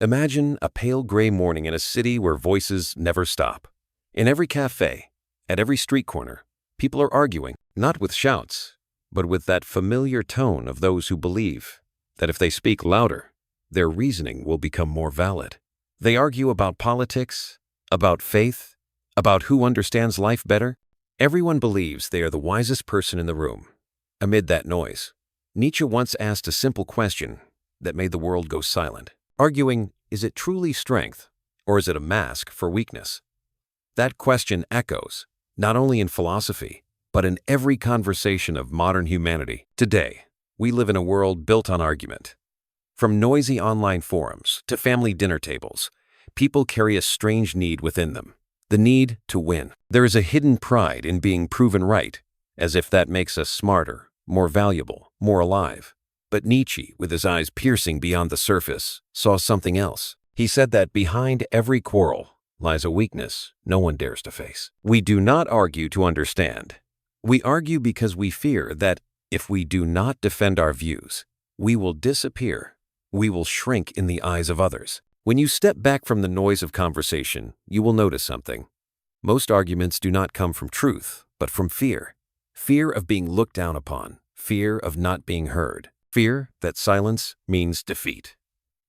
Imagine a pale gray morning in a city where voices never stop. In every cafe, at every street corner, people are arguing, not with shouts, but with that familiar tone of those who believe that if they speak louder, their reasoning will become more valid. They argue about politics, about faith, about who understands life better. Everyone believes they are the wisest person in the room. Amid that noise, Nietzsche once asked a simple question that made the world go silent, arguing, is it truly strength, or is it a mask for weakness? That question echoes, not only in philosophy, but in every conversation of modern humanity. Today, we live in a world built on argument. From noisy online forums to family dinner tables, people carry a strange need within them, the need to win. There is a hidden pride in being proven right, as if that makes us smarter, more valuable, more alive. But Nietzsche, with his eyes piercing beyond the surface, saw something else. He said that behind every quarrel lies a weakness no one dares to face. We do not argue to understand. We argue because we fear that if we do not defend our views, we will disappear. We will shrink in the eyes of others. When you step back from the noise of conversation, you will notice something. Most arguments do not come from truth, but from fear. Fear of being looked down upon, fear of not being heard, fear that silence means defeat.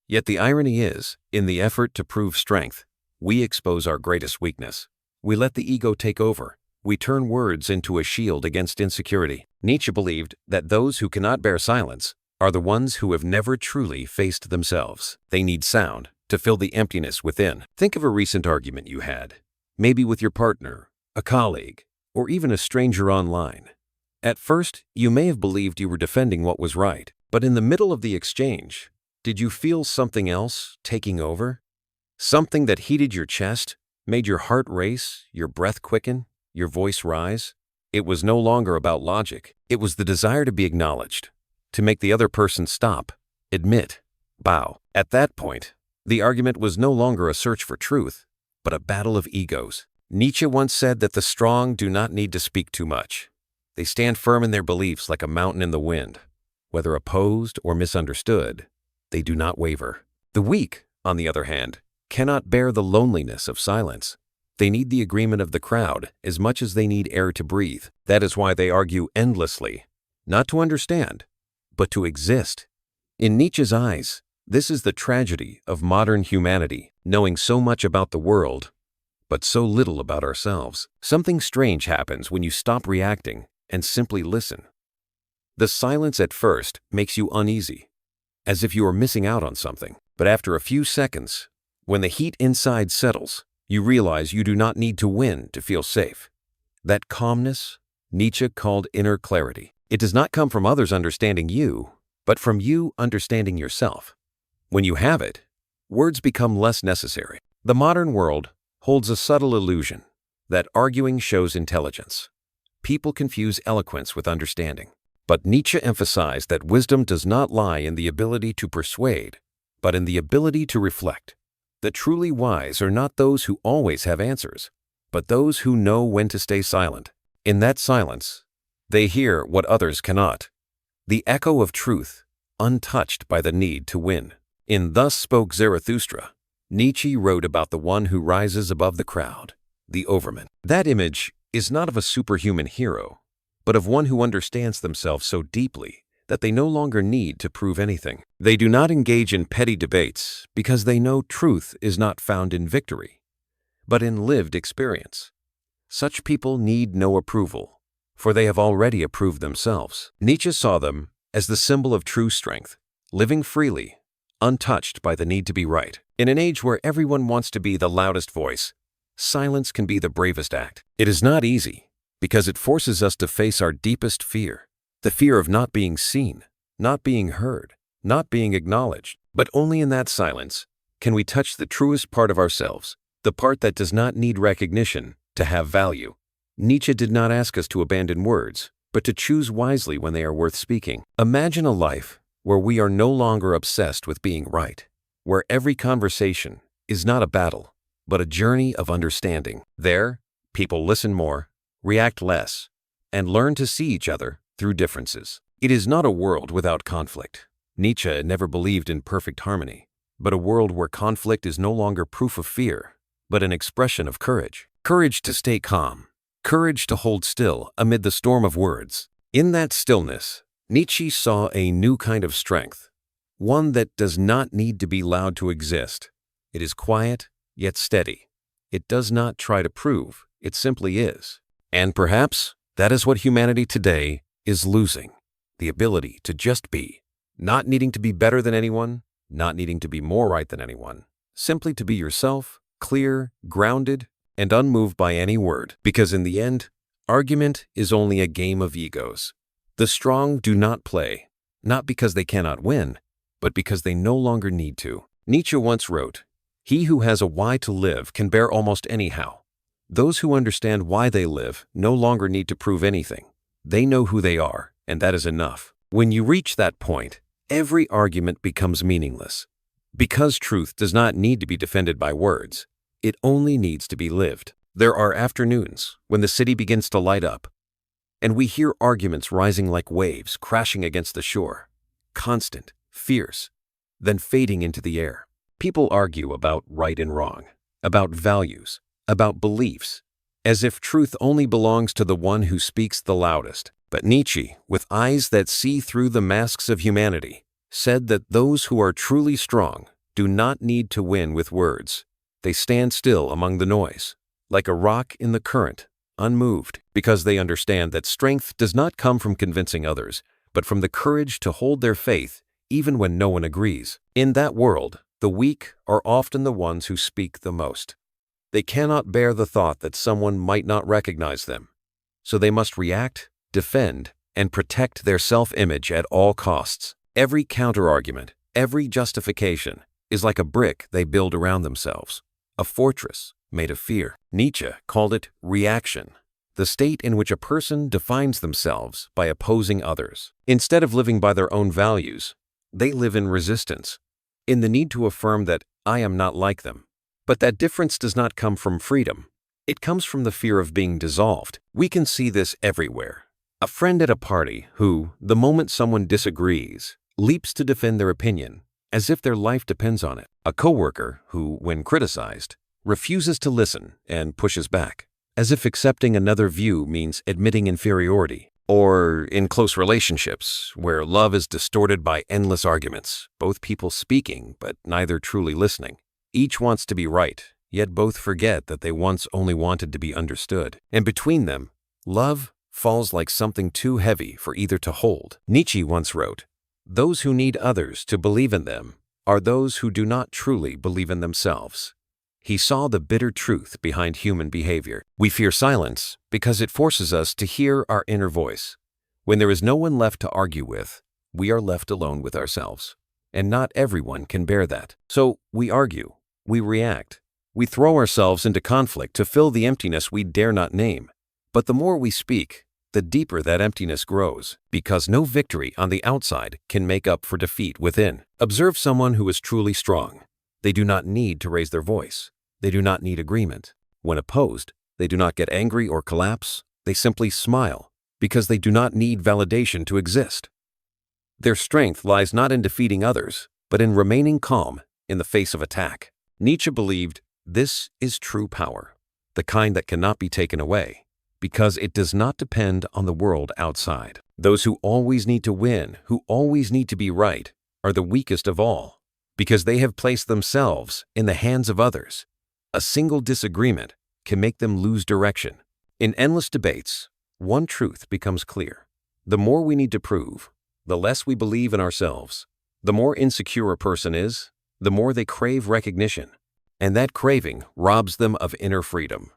Yet the irony is, in the effort to prove strength, we expose our greatest weakness. We let the ego take over. We turn words into a shield against insecurity. Nietzsche believed that those who cannot bear silence are the ones who have never truly faced themselves. They need sound to fill the emptiness within. Think of a recent argument you had, maybe with your partner, a colleague, or even a stranger online. At first, you may have believed you were defending what was right, but in the middle of the exchange, did you feel something else taking over? Something that heated your chest, made your heart race, your breath quicken, your voice rise? It was no longer about logic. It was the desire to be acknowledged, to make the other person stop, admit, bow. At that point, the argument was no longer a search for truth, but a battle of egos. Nietzsche once said that the strong do not need to speak too much. They stand firm in their beliefs like a mountain in the wind. Whether opposed or misunderstood, they do not waver. The weak, on the other hand, cannot bear the loneliness of silence. They need the agreement of the crowd as much as they need air to breathe. That is why they argue endlessly, not to understand, but to exist. In Nietzsche's eyes, this is the tragedy of modern humanity, knowing so much about the world, but so little about ourselves. Something strange happens when you stop reacting and simply listen. The silence at first makes you uneasy, as if you are missing out on something. But after a few seconds, when the heat inside settles, you realize you do not need to win to feel safe. That calmness, Nietzsche called inner clarity. It does not come from others understanding you, but from you understanding yourself. When you have it, words become less necessary. The modern world holds a subtle illusion that arguing shows intelligence. People confuse eloquence with understanding. But Nietzsche emphasized that wisdom does not lie in the ability to persuade, but in the ability to reflect. The truly wise are not those who always have answers, but those who know when to stay silent. In that silence, they hear what others cannot. The echo of truth, untouched by the need to win. In Thus Spoke Zarathustra, Nietzsche wrote about the one who rises above the crowd, the Overman. That image is not of a superhuman hero, but of one who understands themselves so deeply that they no longer need to prove anything. They do not engage in petty debates because they know truth is not found in victory, but in lived experience. Such people need no approval, for they have already approved themselves. Nietzsche saw them as the symbol of true strength, living freely, untouched by the need to be right. In an age where everyone wants to be the loudest voice, silence can be the bravest act. It is not easy, because it forces us to face our deepest fear, the fear of not being seen, not being heard, not being acknowledged. But only in that silence can we touch the truest part of ourselves, the part that does not need recognition to have value. Nietzsche did not ask us to abandon words, but to choose wisely when they are worth speaking. Imagine a life where we are no longer obsessed with being right, where every conversation is not a battle, but a journey of understanding. There, people listen more, react less, and learn to see each other through differences. It is not a world without conflict. Nietzsche never believed in perfect harmony, but a world where conflict is no longer proof of fear, but an expression of courage. Courage to stay calm. Courage to hold still amid the storm of words. In that stillness, Nietzsche saw a new kind of strength, one that does not need to be loud to exist. It is quiet, yet steady. It does not try to prove, it simply is. And perhaps that is what humanity today is losing, the ability to just be, not needing to be better than anyone, not needing to be more right than anyone, simply to be yourself, clear, grounded, and unmoved by any word. Because in the end, argument is only a game of egos. The strong do not play, not because they cannot win, but because they no longer need to. Nietzsche once wrote, "He who has a why to live can bear almost anyhow. Those who understand why they live no longer need to prove anything. They know who they are, and that is enough." When you reach that point, every argument becomes meaningless. Because truth does not need to be defended by words, it only needs to be lived. There are afternoons when the city begins to light up, and we hear arguments rising like waves crashing against the shore, constant, fierce, then fading into the air. People argue about right and wrong, about values, about beliefs, as if truth only belongs to the one who speaks the loudest. But Nietzsche, with eyes that see through the masks of humanity, said that those who are truly strong do not need to win with words. They stand still among the noise, like a rock in the current, unmoved, because they understand that strength does not come from convincing others, but from the courage to hold their faith even when no one agrees. In that world, the weak are often the ones who speak the most. They cannot bear the thought that someone might not recognize them, so they must react, defend, and protect their self-image at all costs. Every counter-argument, every justification is like a brick they build around themselves, a fortress made of fear. Nietzsche called it reaction, the state in which a person defines themselves by opposing others. Instead of living by their own values, they live in resistance, in the need to affirm that I am not like them. But that difference does not come from freedom. It comes from the fear of being dissolved. We can see this everywhere. A friend at a party who, the moment someone disagrees, leaps to defend their opinion, as if their life depends on it. A coworker who, when criticized, refuses to listen and pushes back, as if accepting another view means admitting inferiority. Or in close relationships, where love is distorted by endless arguments, both people speaking but neither truly listening. Each wants to be right, yet both forget that they once only wanted to be understood. And between them, love falls like something too heavy for either to hold. Nietzsche once wrote, "Those who need others to believe in them are those who do not truly believe in themselves." He saw the bitter truth behind human behavior. We fear silence because it forces us to hear our inner voice. When there is no one left to argue with, we are left alone with ourselves. And not everyone can bear that. So we argue, we react, we throw ourselves into conflict to fill the emptiness we dare not name. But the more we speak, the deeper that emptiness grows, because no victory on the outside can make up for defeat within. Observe someone who is truly strong. They do not need to raise their voice. They do not need agreement. When opposed, they do not get angry or collapse. They simply smile, because they do not need validation to exist. Their strength lies not in defeating others, but in remaining calm in the face of attack. Nietzsche believed this is true power, the kind that cannot be taken away, because it does not depend on the world outside. Those who always need to win, who always need to be right, are the weakest of all, because they have placed themselves in the hands of others. A single disagreement can make them lose direction. In endless debates, one truth becomes clear. The more we need to prove, the less we believe in ourselves. The more insecure a person is, the more they crave recognition, and that craving robs them of inner freedom.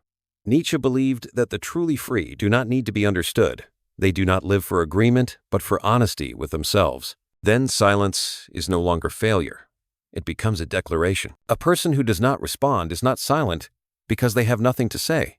Nietzsche believed that the truly free do not need to be understood. They do not live for agreement, but for honesty with themselves. Then silence is no longer failure. It becomes a declaration. A person who does not respond is not silent because they have nothing to say,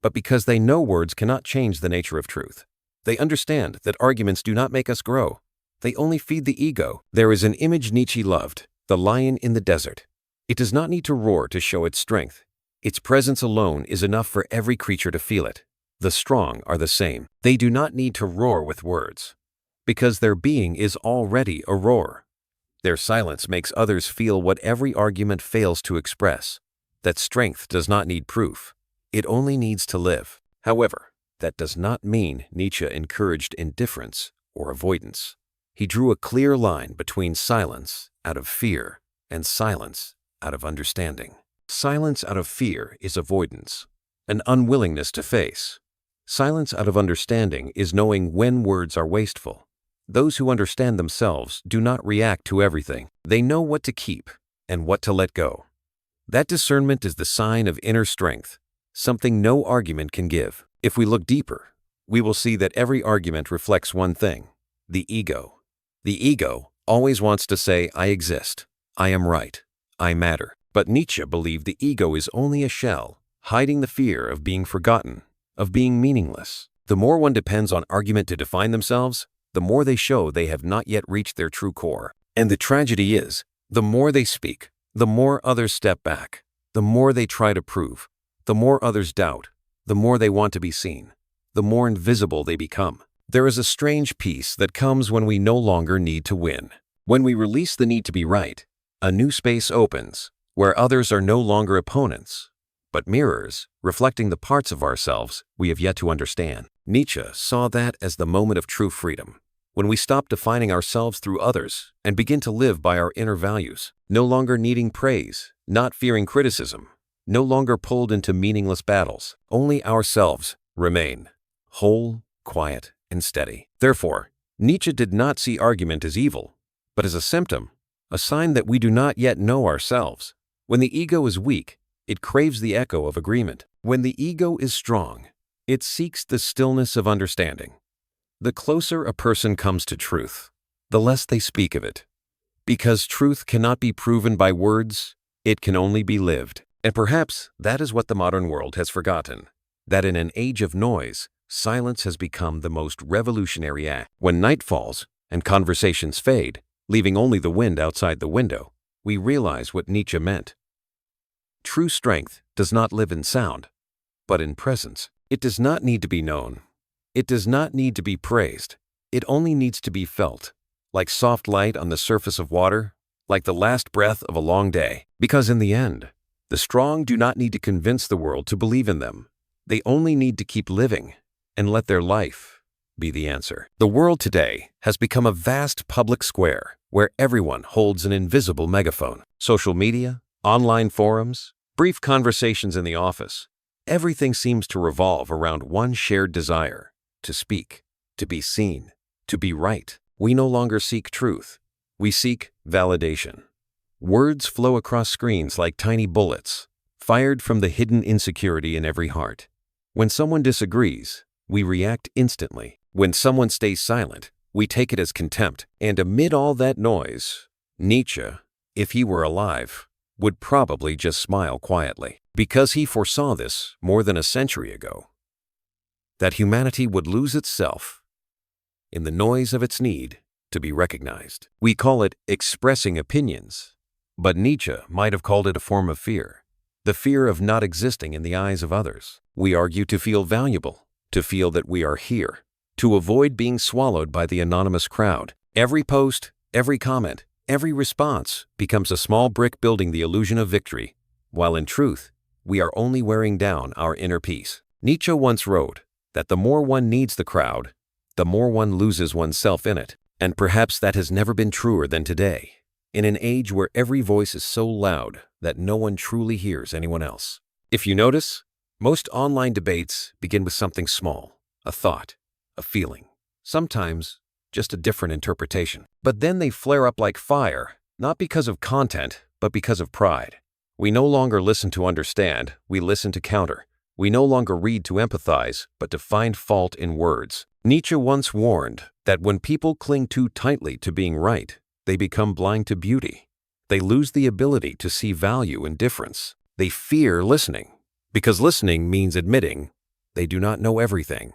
but because they know words cannot change the nature of truth. They understand that arguments do not make us grow. They only feed the ego. There is an image Nietzsche loved, the lion in the desert. It does not need to roar to show its strength. Its presence alone is enough for every creature to feel it. The strong are the same. They do not need to roar with words, because their being is already a roar. Their silence makes others feel what every argument fails to express, that strength does not need proof. It only needs to live. However, that does not mean Nietzsche encouraged indifference or avoidance. He drew a clear line between silence out of fear and silence out of understanding. Silence out of fear is avoidance, an unwillingness to face. Silence out of understanding is knowing when words are wasteful. Those who understand themselves do not react to everything. They know what to keep and what to let go. That discernment is the sign of inner strength, something no argument can give. If we look deeper, we will see that every argument reflects one thing: the ego. The ego always wants to say, I exist, I am right, I matter. But Nietzsche believed the ego is only a shell, hiding the fear of being forgotten, of being meaningless. The more one depends on argument to define themselves, the more they show they have not yet reached their true core. And the tragedy is, the more they speak, the more others step back, the more they try to prove, the more others doubt, the more they want to be seen, the more invisible they become. There is a strange peace that comes when we no longer need to win. When we release the need to be right, a new space opens, where others are no longer opponents, but mirrors, reflecting the parts of ourselves we have yet to understand. Nietzsche saw that as the moment of true freedom, when we stop defining ourselves through others and begin to live by our inner values, no longer needing praise, not fearing criticism, no longer pulled into meaningless battles. Only ourselves remain, whole, quiet, and steady. Therefore, Nietzsche did not see argument as evil, but as a symptom, a sign that we do not yet know ourselves. When the ego is weak, it craves the echo of agreement. When the ego is strong, it seeks the stillness of understanding. The closer a person comes to truth, the less they speak of it. Because truth cannot be proven by words, it can only be lived. And perhaps that is what the modern world has forgotten, that in an age of noise, silence has become the most revolutionary act. When night falls and conversations fade, leaving only the wind outside the window, we realize what Nietzsche meant. True strength does not live in sound, but in presence. It does not need to be known. It does not need to be praised. It only needs to be felt, like soft light on the surface of water, like the last breath of a long day. Because in the end, the strong do not need to convince the world to believe in them. They only need to keep living and let their life be the answer. The world today has become a vast public square where everyone holds an invisible megaphone. Social media, online forums, brief conversations in the office. Everything seems to revolve around one shared desire: to speak, to be seen, to be right. We no longer seek truth. We seek validation. Words flow across screens like tiny bullets, fired from the hidden insecurity in every heart. When someone disagrees, we react instantly. When someone stays silent, we take it as contempt. And amid all that noise, Nietzsche, if he were alive, would probably just smile quietly, because he foresaw this more than a century ago, that humanity would lose itself in the noise of its need to be recognized. We call it expressing opinions, but Nietzsche might have called it a form of fear, the fear of not existing in the eyes of others. We argue to feel valuable, to feel that we are here, to avoid being swallowed by the anonymous crowd. Every post, every comment, every response becomes a small brick building the illusion of victory, while in truth, we are only wearing down our inner peace. Nietzsche once wrote that the more one needs the crowd, the more one loses oneself in it. And perhaps that has never been truer than today, in an age where every voice is so loud that no one truly hears anyone else. If you notice, most online debates begin with something small, a thought, a feeling, sometimes just a different interpretation. But then they flare up like fire, not because of content, but because of pride. We no longer listen to understand, we listen to counter. We no longer read to empathize, but to find fault in words. Nietzsche once warned that when people cling too tightly to being right, they become blind to beauty. They lose the ability to see value in difference. They fear listening, because listening means admitting they do not know everything.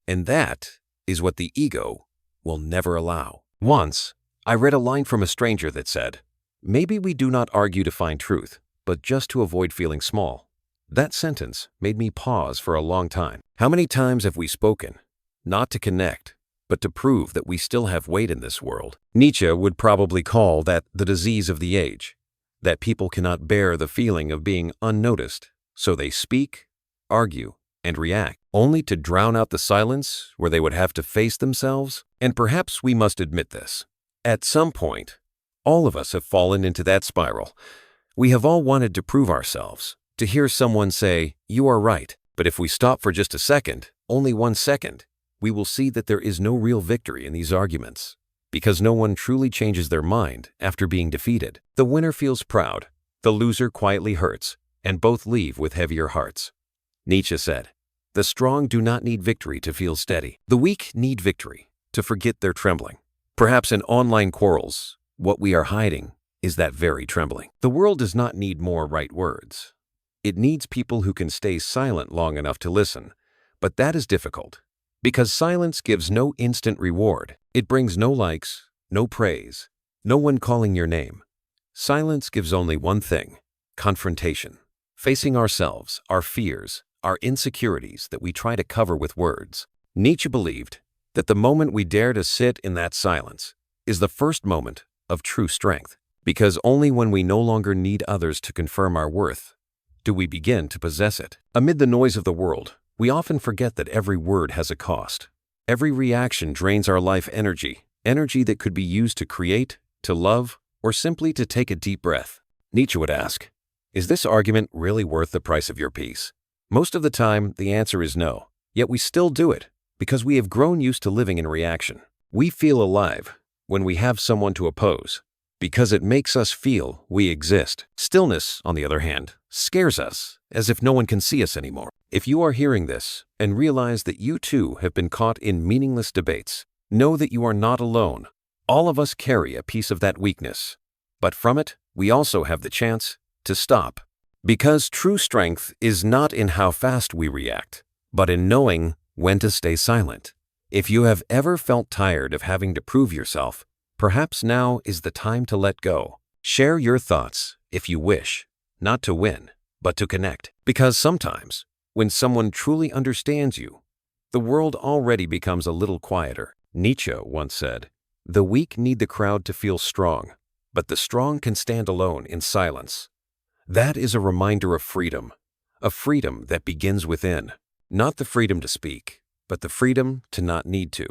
And that is what the ego will never allow. Once, I read a line from a stranger that said, "Maybe we do not argue to find truth, but just to avoid feeling small." That sentence made me pause for a long time. How many times have we spoken, not to connect, but to prove that we still have weight in this world. Nietzsche would probably call that the disease of the age, that people cannot bear the feeling of being unnoticed, so they speak, argue, and react, only to drown out the silence where they would have to face themselves. And perhaps we must admit this. At some point, all of us have fallen into that spiral. We have all wanted to prove ourselves, to hear someone say, "You are right." But if we stop for just a second, only 1 second, we will see that there is no real victory in these arguments, because no one truly changes their mind after being defeated. The winner feels proud, the loser quietly hurts, and both leave with heavier hearts. Nietzsche said, "The strong do not need victory to feel steady. The weak need victory to forget their trembling." Perhaps in online quarrels, what we are hiding is that very trembling. The world does not need more right words. It needs people who can stay silent long enough to listen, but that is difficult, because silence gives no instant reward. It brings no likes, no praise, no one calling your name. Silence gives only one thing: confrontation. Facing ourselves, our fears, our insecurities that we try to cover with words. Nietzsche believed that the moment we dare to sit in that silence is the first moment of true strength, because only when we no longer need others to confirm our worth do we begin to possess it. Amid the noise of the world, we often forget that every word has a cost. Every reaction drains our life energy, energy that could be used to create, to love, or simply to take a deep breath. Nietzsche would ask, "Is this argument really worth the price of your peace?" Most of the time, the answer is no. Yet we still do it, because we have grown used to living in reaction. We feel alive when we have someone to oppose, because it makes us feel we exist. Stillness, on the other hand, scares us, as if no one can see us anymore. If you are hearing this and realize that you too have been caught in meaningless debates, know that you are not alone. All of us carry a piece of that weakness, but from it, we also have the chance to stop. Because true strength is not in how fast we react, but in knowing when to stay silent. If you have ever felt tired of having to prove yourself, perhaps now is the time to let go. Share your thoughts if you wish, not to win, but to connect. Because sometimes, when someone truly understands you, the world already becomes a little quieter. Nietzsche once said, "The weak need the crowd to feel strong, but the strong can stand alone in silence." That is a reminder of freedom, a freedom that begins within. Not the freedom to speak, but the freedom to not need to.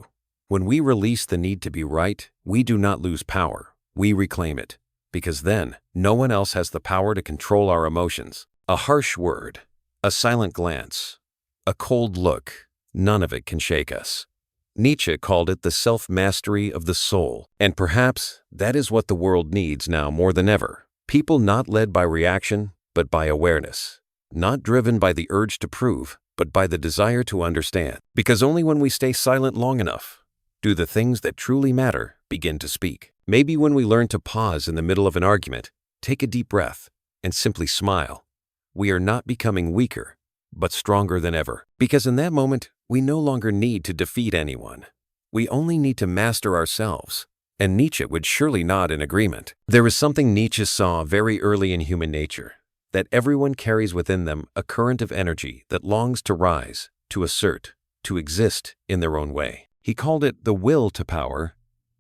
When we release the need to be right, we do not lose power, we reclaim it, because then no one else has the power to control our emotions. A harsh word, a silent glance, a cold look, none of it can shake us. Nietzsche called it the self-mastery of the soul, and perhaps that is what the world needs now more than ever. People not led by reaction, but by awareness. Not driven by the urge to prove, but by the desire to understand. Because only when we stay silent long enough do the things that truly matter begin to speak. Maybe when we learn to pause in the middle of an argument, take a deep breath, and simply smile, we are not becoming weaker, but stronger than ever. Because in that moment, we no longer need to defeat anyone. We only need to master ourselves. And Nietzsche would surely nod in agreement. There is something Nietzsche saw very early in human nature, that everyone carries within them a current of energy that longs to rise, to assert, to exist in their own way. He called it the will to power,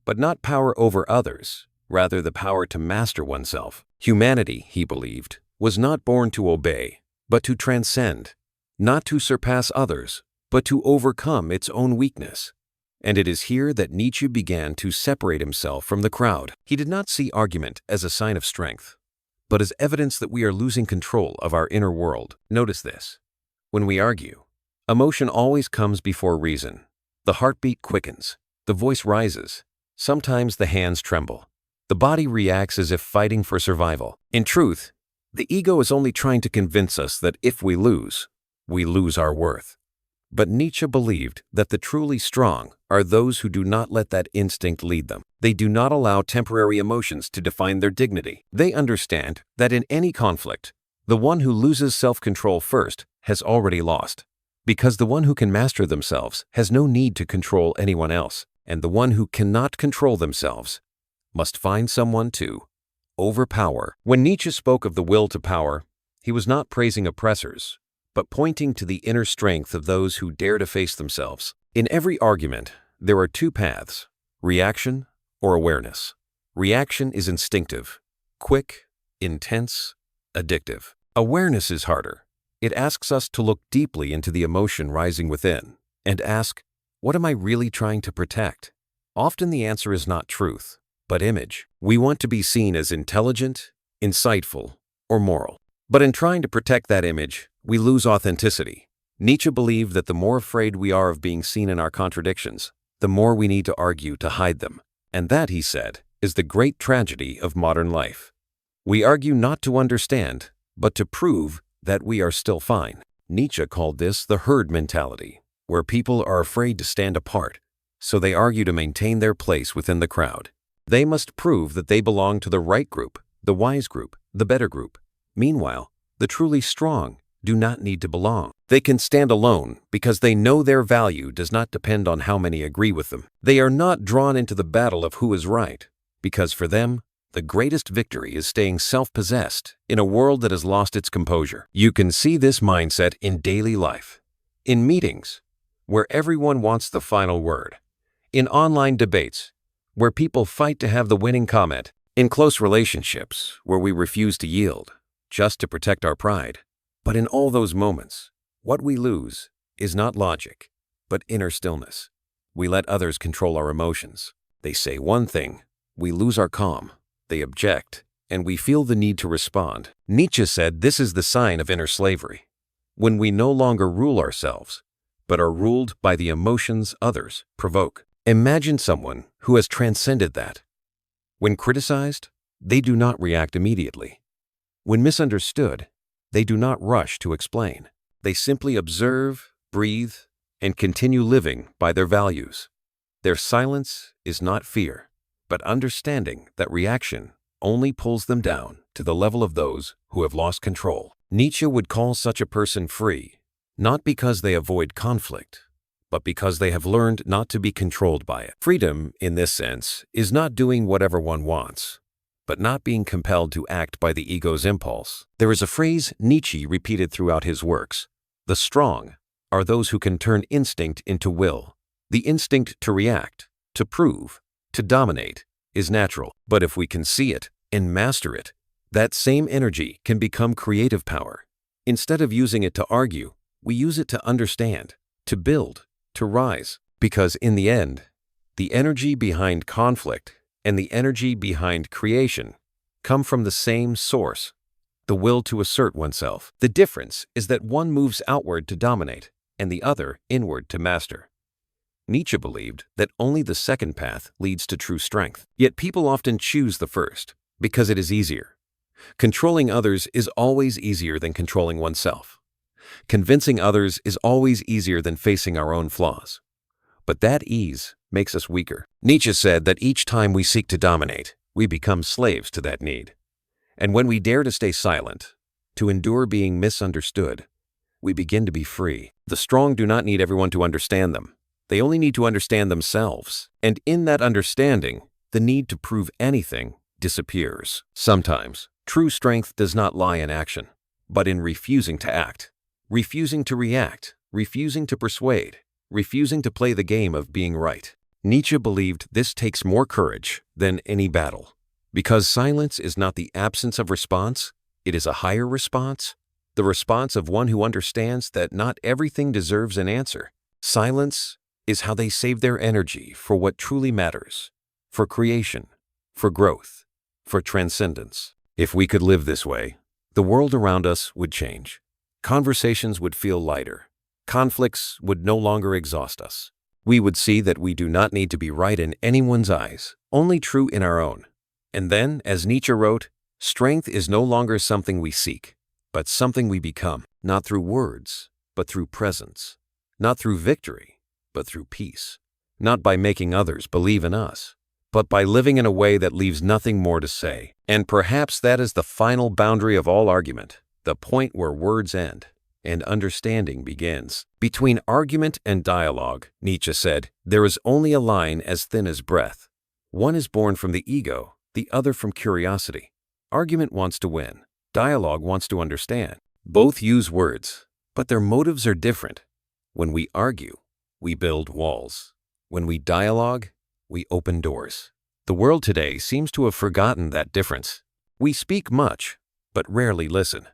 but not power over others, rather the power to master oneself. Humanity, he believed, was not born to obey, but to transcend, not to surpass others, but to overcome its own weakness. And it is here that Nietzsche began to separate himself from the crowd. He did not see argument as a sign of strength, but as evidence that we are losing control of our inner world. Notice this. When we argue, emotion always comes before reason. The heartbeat quickens, the voice rises, sometimes the hands tremble. The body reacts as if fighting for survival. In truth, the ego is only trying to convince us that if we lose our worth. But Nietzsche believed that the truly strong are those who do not let that instinct lead them. They do not allow temporary emotions to define their dignity. They understand that in any conflict, the one who loses self-control first has already lost, because the one who can master themselves has no need to control anyone else, and the one who cannot control themselves must find someone to overpower. When Nietzsche spoke of the will to power, he was not praising oppressors, but pointing to the inner strength of those who dare to face themselves. In every argument, there are two paths: reaction or awareness. Reaction is instinctive, quick, intense, addictive. Awareness is harder. It asks us to look deeply into the emotion rising within and ask, what am I really trying to protect? Often the answer is not truth, but image. We want to be seen as intelligent, insightful, or moral. But in trying to protect that image, we lose authenticity. Nietzsche believed that the more afraid we are of being seen in our contradictions, the more we need to argue to hide them. And that, he said, is the great tragedy of modern life. We argue not to understand, but to prove that we are still fine. Nietzsche called this the herd mentality, where people are afraid to stand apart, so they argue to maintain their place within the crowd. They must prove that they belong to the right group, the wise group, the better group. Meanwhile, the truly strong do not need to belong. They can stand alone because they know their value does not depend on how many agree with them. They are not drawn into the battle of who is right, because for them, the greatest victory is staying self-possessed in a world that has lost its composure. You can see this mindset in daily life, in meetings, where everyone wants the final word, in online debates, where people fight to have the winning comment, in close relationships, where we refuse to yield, just to protect our pride. But in all those moments, what we lose is not logic, but inner stillness. We let others control our emotions. They say one thing, we lose our calm. They object, and we feel the need to respond. Nietzsche said this is the sign of inner slavery, when we no longer rule ourselves, but are ruled by the emotions others provoke. Imagine someone who has transcended that. When criticized, they do not react immediately. When misunderstood, they do not rush to explain. They simply observe, breathe, and continue living by their values. Their silence is not fear, but understanding that reaction only pulls them down to the level of those who have lost control. Nietzsche would call such a person free, not because they avoid conflict, but because they have learned not to be controlled by it. Freedom, in this sense, is not doing whatever one wants, but not being compelled to act by the ego's impulse. There is a phrase Nietzsche repeated throughout his works: the strong are those who can turn instinct into will. The instinct to react, to prove, to dominate is natural, but if we can see it and master it, that same energy can become creative power. Instead of using it to argue, we use it to understand, to build, to rise, because in the end, the energy behind conflict and the energy behind creation come from the same source, the will to assert oneself. The difference is that one moves outward to dominate and the other inward to master. Nietzsche believed that only the second path leads to true strength. Yet people often choose the first because it is easier. Controlling others is always easier than controlling oneself. Convincing others is always easier than facing our own flaws. But that ease makes us weaker. Nietzsche said that each time we seek to dominate, we become slaves to that need. And when we dare to stay silent, to endure being misunderstood, we begin to be free. The strong do not need everyone to understand them. They only need to understand themselves, and in that understanding, the need to prove anything disappears. Sometimes, true strength does not lie in action, but in refusing to act, refusing to react, refusing to persuade, refusing to play the game of being right. Nietzsche believed this takes more courage than any battle, because silence is not the absence of response, it is a higher response, the response of one who understands that not everything deserves an answer. Silence is how they save their energy for what truly matters, for creation, for growth, for transcendence. If we could live this way, the world around us would change. Conversations would feel lighter. Conflicts would no longer exhaust us. We would see that we do not need to be right in anyone's eyes, only true in our own. And then, as Nietzsche wrote, strength is no longer something we seek, but something we become, not through words, but through presence, not through victory, but through peace, not by making others believe in us, but by living in a way that leaves nothing more to say. And perhaps that is the final boundary of all argument, the point where words end and understanding begins. Between argument and dialogue, Nietzsche said, there is only a line as thin as breath. One is born from the ego, the other from curiosity. Argument wants to win. Dialogue wants to understand. Both use words, but their motives are different. When we argue, we build walls. When we dialogue, we open doors. The world today seems to have forgotten that difference. We speak much, but rarely listen.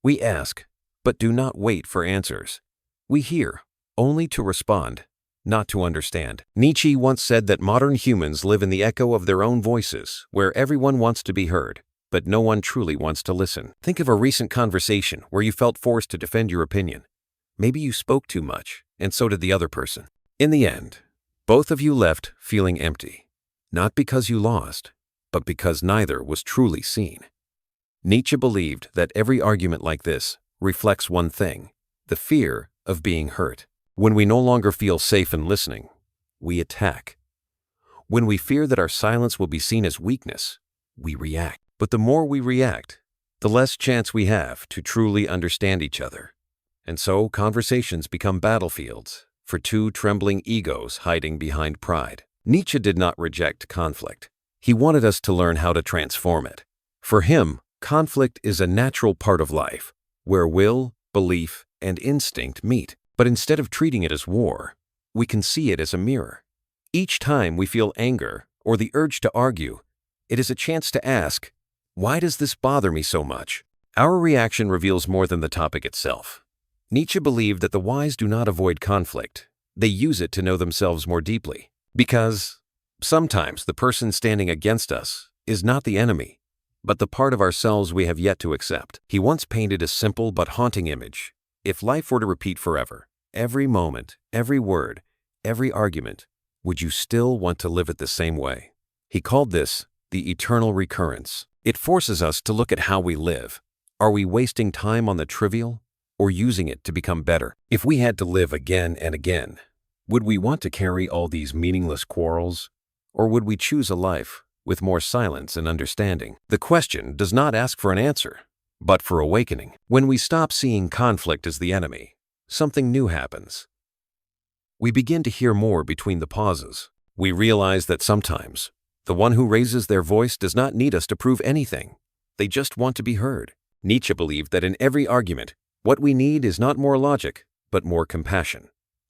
We ask, but do not wait for answers. We hear, only to respond, not to understand. Nietzsche once said that modern humans live in the echo of their own voices, where everyone wants to be heard, but no one truly wants to listen. Think of a recent conversation where you felt forced to defend your opinion. Maybe you spoke too much, and so did the other person. In the end, both of you left feeling empty, not because you lost, but because neither was truly seen. Nietzsche believed that every argument like this reflects one thing: the fear of being hurt. When we no longer feel safe in listening, we attack. When we fear that our silence will be seen as weakness, we react. But the more we react, the less chance we have to truly understand each other. And so conversations become battlefields for two trembling egos hiding behind pride. Nietzsche did not reject conflict. He wanted us to learn how to transform it. For him, conflict is a natural part of life, where will, belief, and instinct meet. But instead of treating it as war, we can see it as a mirror. Each time we feel anger or the urge to argue, it is a chance to ask, why does this bother me so much? Our reaction reveals more than the topic itself. Nietzsche believed that the wise do not avoid conflict. They use it to know themselves more deeply. Because sometimes the person standing against us is not the enemy, but the part of ourselves we have yet to accept. He once painted a simple but haunting image. If life were to repeat forever, every moment, every word, every argument, would you still want to live it the same way? He called this the eternal recurrence. It forces us to look at how we live. Are we wasting time on the trivial or using it to become better? If we had to live again and again, would we want to carry all these meaningless quarrels, or would we choose a life with more silence and understanding? The question does not ask for an answer, but for awakening. When we stop seeing conflict as the enemy, something new happens. We begin to hear more between the pauses. We realize that sometimes the one who raises their voice does not need us to prove anything. They just want to be heard. Nietzsche believed that in every argument, what we need is not more logic, but more compassion.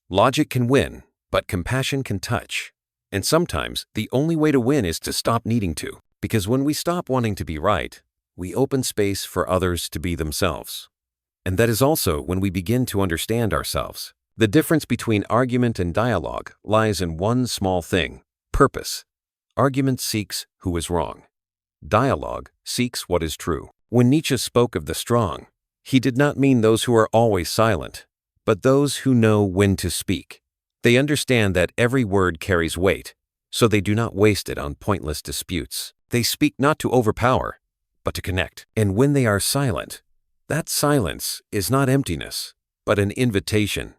Logic can win, but compassion can touch. And sometimes the only way to win is to stop needing to. Because when we stop wanting to be right, we open space for others to be themselves. And that is also when we begin to understand ourselves. The difference between argument and dialogue lies in one small thing: purpose. Argument seeks who is wrong. Dialogue seeks what is true. When Nietzsche spoke of the strong, he did not mean those who are always silent, but those who know when to speak. They understand that every word carries weight, so they do not waste it on pointless disputes. They speak not to overpower, but to connect. And when they are silent, that silence is not emptiness, but an invitation,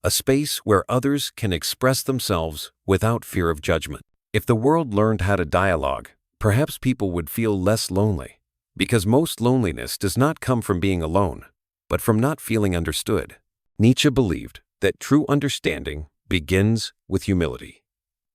a space where others can express themselves without fear of judgment. If the world learned how to dialogue, perhaps people would feel less lonely, because most loneliness does not come from being alone, but from not feeling understood. Nietzsche believed that true understanding begins with humility.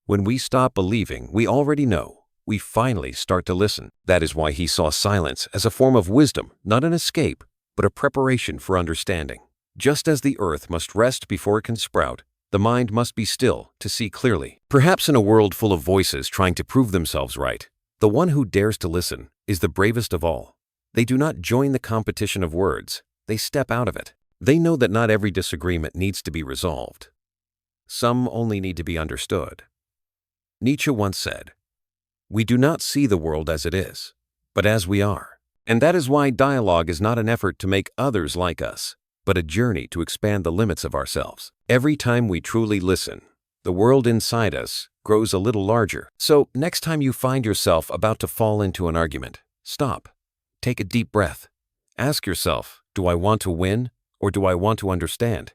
When we stop believing we already know, we finally start to listen. That is why he saw silence as a form of wisdom, not an escape, but a preparation for understanding. Just as the earth must rest before it can sprout, the mind must be still to see clearly. Perhaps in a world full of voices trying to prove themselves right, the one who dares to listen is the bravest of all. They do not join the competition of words, they step out of it. They know that not every disagreement needs to be resolved. Some only need to be understood. Nietzsche once said, "We do not see the world as it is, but as we are." And that is why dialogue is not an effort to make others like us, but a journey to expand the limits of ourselves. Every time we truly listen, the world inside us grows a little larger. So next time you find yourself about to fall into an argument, stop. Take a deep breath. Ask yourself, do I want to win or do I want to understand?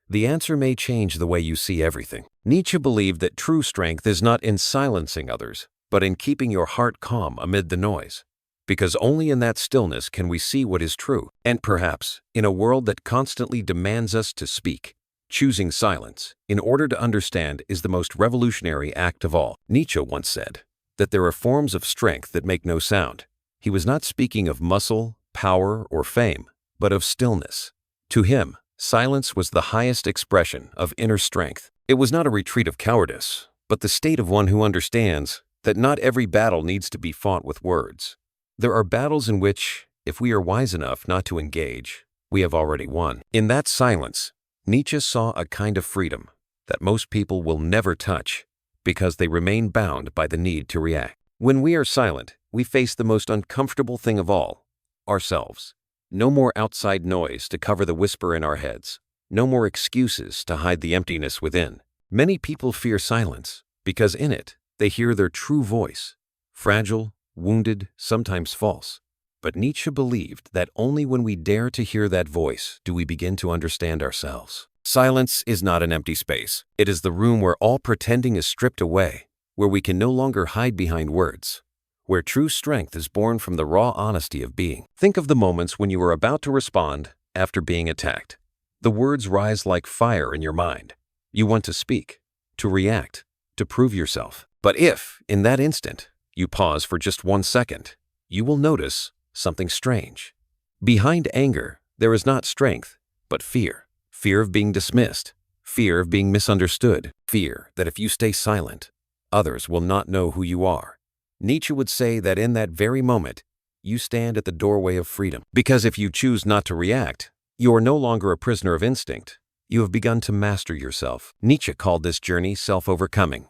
The answer may change the way you see everything. Nietzsche believed that true strength is not in silencing others, but in keeping your heart calm amid the noise. Because only in that stillness can we see what is true. And perhaps, in a world that constantly demands us to speak, choosing silence in order to understand is the most revolutionary act of all. Nietzsche once said that there are forms of strength that make no sound. He was not speaking of muscle, power, or fame, but of stillness. To him, silence was the highest expression of inner strength. It was not a retreat of cowardice, but the state of one who understands that not every battle needs to be fought with words. There are battles in which, if we are wise enough not to engage, we have already won. In that silence, Nietzsche saw a kind of freedom that most people will never touch because they remain bound by the need to react. When we are silent, we face the most uncomfortable thing of all, ourselves. No more outside noise to cover the whisper in our heads. No more excuses to hide the emptiness within. Many people fear silence because in it, they hear their true voice, fragile, wounded, sometimes false. But Nietzsche believed that only when we dare to hear that voice do we begin to understand ourselves. Silence is not an empty space. It is the room where all pretending is stripped away, where we can no longer hide behind words, where true strength is born from the raw honesty of being. Think of the moments when you are about to respond after being attacked. The words rise like fire in your mind. You want to speak, to react, to prove yourself. But if, in that instant, you pause for just 1 second, you will notice something strange. Behind anger, there is not strength, but fear. Fear of being dismissed, fear of being misunderstood, fear that if you stay silent, others will not know who you are. Nietzsche would say that in that very moment, you stand at the doorway of freedom. Because if you choose not to react, you are no longer a prisoner of instinct. You have begun to master yourself. Nietzsche called this journey self-overcoming.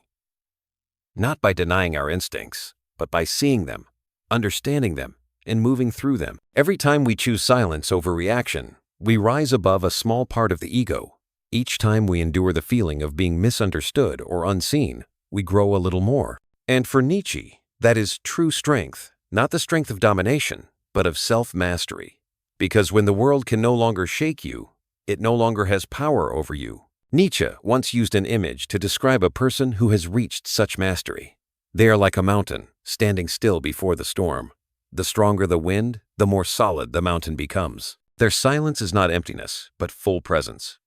Not by denying our instincts, but by seeing them, understanding them, and moving through them. Every time we choose silence over reaction, we rise above a small part of the ego. Each time we endure the feeling of being misunderstood or unseen, we grow a little more. And for Nietzsche, that is true strength, not the strength of domination, but of self-mastery. Because when the world can no longer shake you, it no longer has power over you. Nietzsche once used an image to describe a person who has reached such mastery. They are like a mountain, standing still before the storm. The stronger the wind, the more solid the mountain becomes. Their silence is not emptiness, but full presence.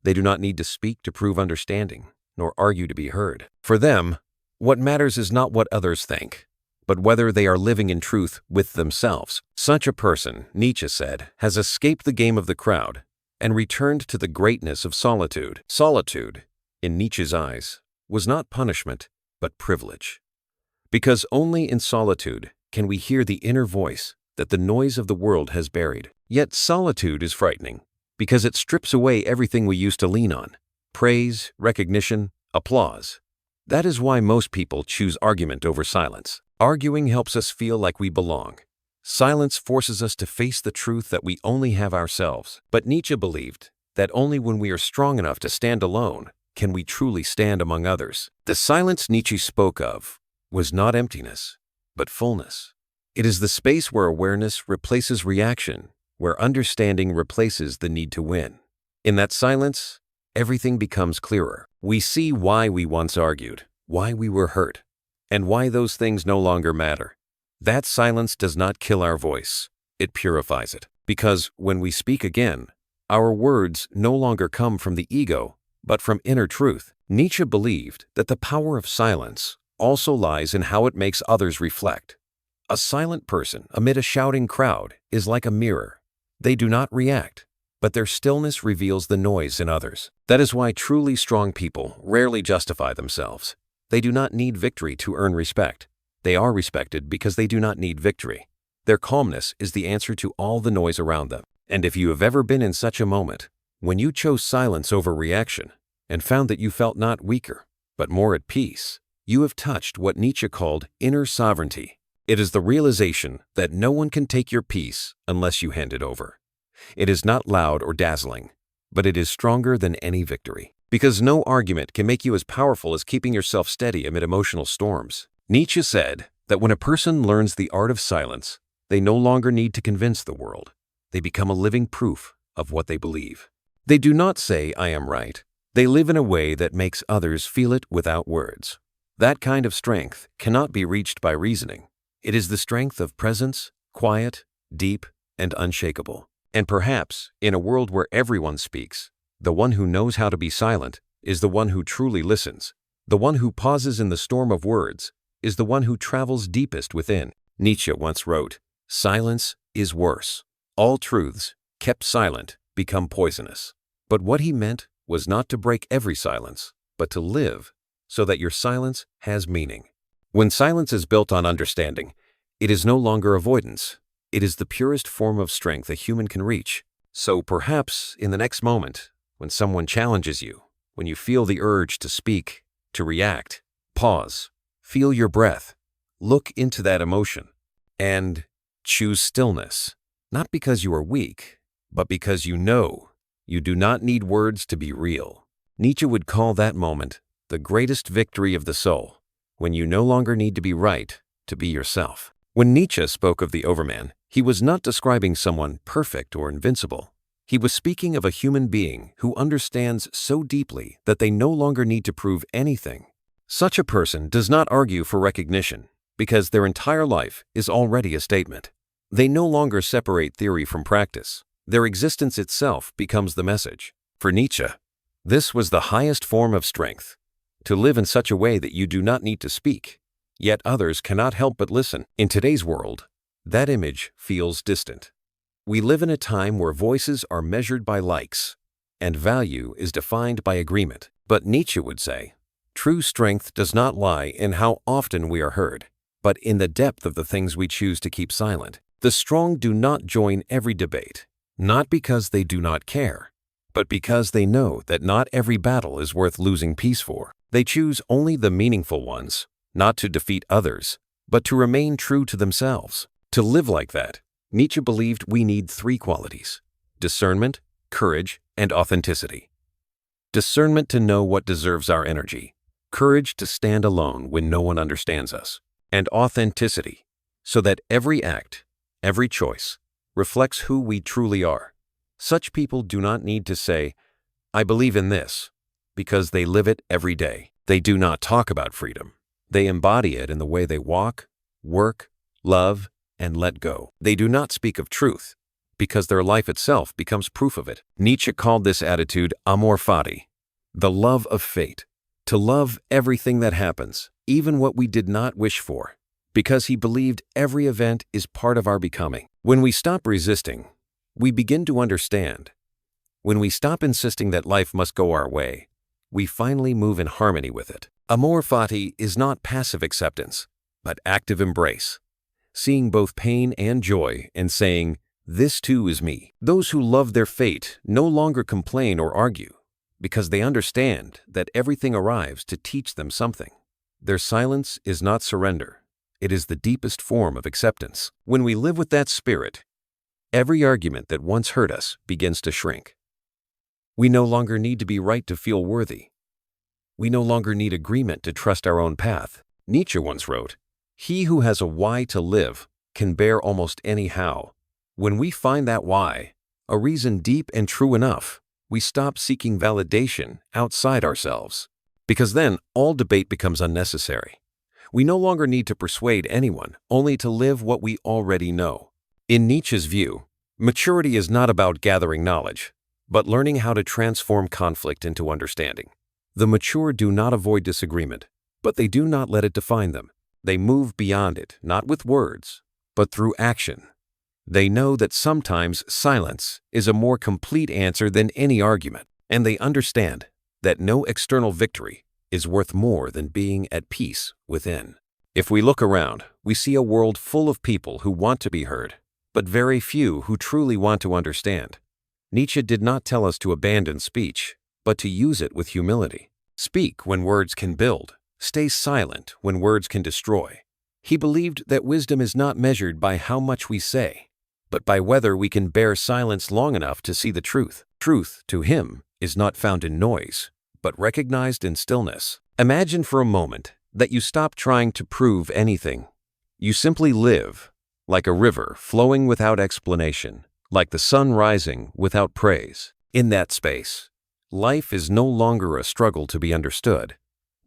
They do not need to speak to prove understanding, nor argue to be heard. For them, what matters is not what others think, but whether they are living in truth with themselves. Such a person, Nietzsche said, has escaped the game of the crowd and returned to the greatness of solitude. Solitude, in Nietzsche's eyes, was not punishment, but privilege. Because only in solitude can we hear the inner voice that the noise of the world has buried. Yet solitude is frightening, because it strips away everything we used to lean on: praise, recognition, applause. That is why most people choose argument over silence. Arguing helps us feel like we belong. Silence forces us to face the truth that we only have ourselves. But Nietzsche believed that only when we are strong enough to stand alone can we truly stand among others. The silence Nietzsche spoke of was not emptiness, but fullness. It is the space where awareness replaces reaction, where understanding replaces the need to win. In that silence, everything becomes clearer. We see why we once argued, why we were hurt, and why those things no longer matter. That silence does not kill our voice, it purifies it. Because when we speak again, our words no longer come from the ego, but from inner truth. Nietzsche believed that the power of silence also lies in how it makes others reflect. A silent person amid a shouting crowd is like a mirror. They do not react, but their stillness reveals the noise in others. That is why truly strong people rarely justify themselves. They do not need victory to earn respect. They are respected because they do not need victory. Their calmness is the answer to all the noise around them. And if you have ever been in such a moment, when you chose silence over reaction and found that you felt not weaker, but more at peace, you have touched what Nietzsche called inner sovereignty. It is the realization that no one can take your peace unless you hand it over. It is not loud or dazzling, but it is stronger than any victory. Because no argument can make you as powerful as keeping yourself steady amid emotional storms. Nietzsche said that when a person learns the art of silence, they no longer need to convince the world. They become a living proof of what they believe. They do not say, "I am right." They live in a way that makes others feel it without words. That kind of strength cannot be reached by reasoning. It is the strength of presence, quiet, deep, and unshakable. And perhaps, in a world where everyone speaks, the one who knows how to be silent is the one who truly listens. The one who pauses in the storm of words is the one who travels deepest within. Nietzsche once wrote, "Silence is worse. All truths, kept silent, become poisonous." But what he meant was not to break every silence, but to live so that your silence has meaning. When silence is built on understanding, it is no longer avoidance. It is the purest form of strength a human can reach. So perhaps in the next moment, when someone challenges you, when you feel the urge to speak, to react, pause, feel your breath, look into that emotion, and choose stillness, not because you are weak, but because you know you do not need words to be real. Nietzsche would call that moment the greatest victory of the soul, when you no longer need to be right to be yourself. When Nietzsche spoke of the Overman, he was not describing someone perfect or invincible. He was speaking of a human being who understands so deeply that they no longer need to prove anything. Such a person does not argue for recognition, because their entire life is already a statement. They no longer separate theory from practice. Their existence itself becomes the message. For Nietzsche, this was the highest form of strength, to live in such a way that you do not need to speak, yet others cannot help but listen. In today's world, that image feels distant. We live in a time where voices are measured by likes, and value is defined by agreement. But Nietzsche would say, true strength does not lie in how often we are heard, but in the depth of the things we choose to keep silent. The strong do not join every debate, not because they do not care, but because they know that not every battle is worth losing peace for. They choose only the meaningful ones, not to defeat others, but to remain true to themselves. To live like that, Nietzsche believed we need three qualities: discernment, courage, and authenticity. Discernment to know what deserves our energy, courage to stand alone when no one understands us, and authenticity, so that every act, every choice, reflects who we truly are. Such people do not need to say, "I believe in this," because they live it every day. They do not talk about freedom. They embody it in the way they walk, work, love, and let go. They do not speak of truth, because their life itself becomes proof of it. Nietzsche called this attitude amor fati, the love of fate, to love everything that happens, even what we did not wish for, because he believed every event is part of our becoming. When we stop resisting, we begin to understand. When we stop insisting that life must go our way, we finally move in harmony with it. Amor fati is not passive acceptance, but active embrace, seeing both pain and joy and saying, "This too is me." Those who love their fate no longer complain or argue, because they understand that everything arrives to teach them something. Their silence is not surrender. It is the deepest form of acceptance. When we live with that spirit, every argument that once hurt us begins to shrink. We no longer need to be right to feel worthy. We no longer need agreement to trust our own path. Nietzsche once wrote, "He who has a why to live can bear almost any how." When we find that why, a reason deep and true enough, we stop seeking validation outside ourselves, because then all debate becomes unnecessary. We no longer need to persuade anyone, only to live what we already know. In Nietzsche's view, maturity is not about gathering knowledge, but learning how to transform conflict into understanding. The mature do not avoid disagreement, but they do not let it define them. They move beyond it, not with words, but through action. They know that sometimes silence is a more complete answer than any argument, and they understand that no external victory is worth more than being at peace within. If we look around, we see a world full of people who want to be heard, but very few who truly want to understand. Nietzsche did not tell us to abandon speech, but to use it with humility. Speak when words can build. Stay silent when words can destroy. He believed that wisdom is not measured by how much we say, but by whether we can bear silence long enough to see the truth. Truth, to him, is not found in noise, but recognized in stillness. Imagine for a moment that you stop trying to prove anything. You simply live, like a river flowing without explanation, like the sun rising without praise. In that space, life is no longer a struggle to be understood,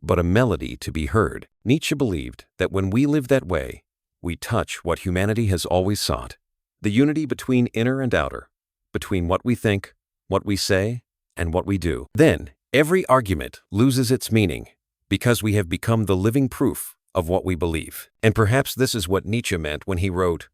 but a melody to be heard. Nietzsche believed that when we live that way, we touch what humanity has always sought: the unity between inner and outer, between what we think, what we say, and what we do. Then, every argument loses its meaning, because we have become the living proof of what we believe. And perhaps this is what Nietzsche meant when he wrote,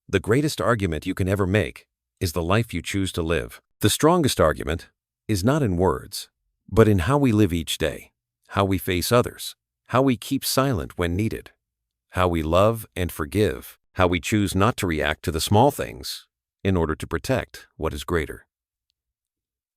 "The greatest argument you can ever make is the life you choose to live." The strongest argument is not in words, but in how we live each day. how we face others, how we keep silent when needed, how we love and forgive, how we choose not to react to the small things in order to protect what is greater.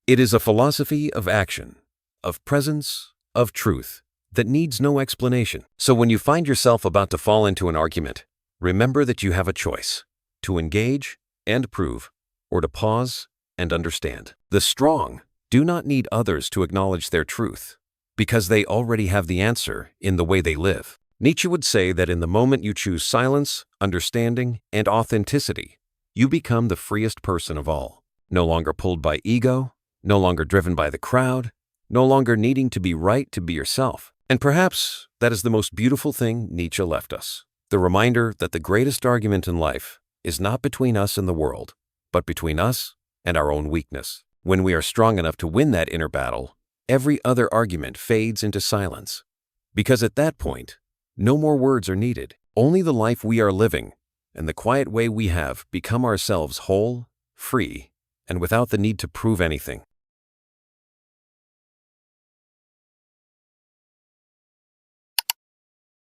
It is a philosophy of action, of presence, of truth, that needs no explanation. So when you find yourself about to fall into an argument, remember that you have a choice: to engage and prove, or to pause and understand. The strong do not need others to acknowledge their truth, because they already have the answer in the way they live. Nietzsche would say that in the moment you choose silence, understanding, and authenticity, you become the freest person of all, no longer pulled by ego, no longer driven by the crowd, no longer needing to be right to be yourself. And perhaps that is the most beautiful thing Nietzsche left us: the reminder that the greatest argument in life is not between us and the world, but between us and our own weakness. When we are strong enough to win that inner battle, every other argument fades into silence. Because at that point, no more words are needed. Only the life we are living and the quiet way we have become ourselves whole, free, and without the need to prove anything.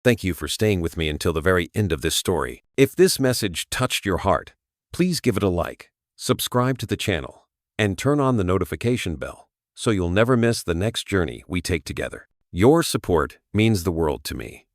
Thank you for staying with me until the very end of this story. If this message touched your heart, please give it a like, subscribe to the channel, and turn on the notification bell so you'll never miss the next journey we take together. Your support means the world to me.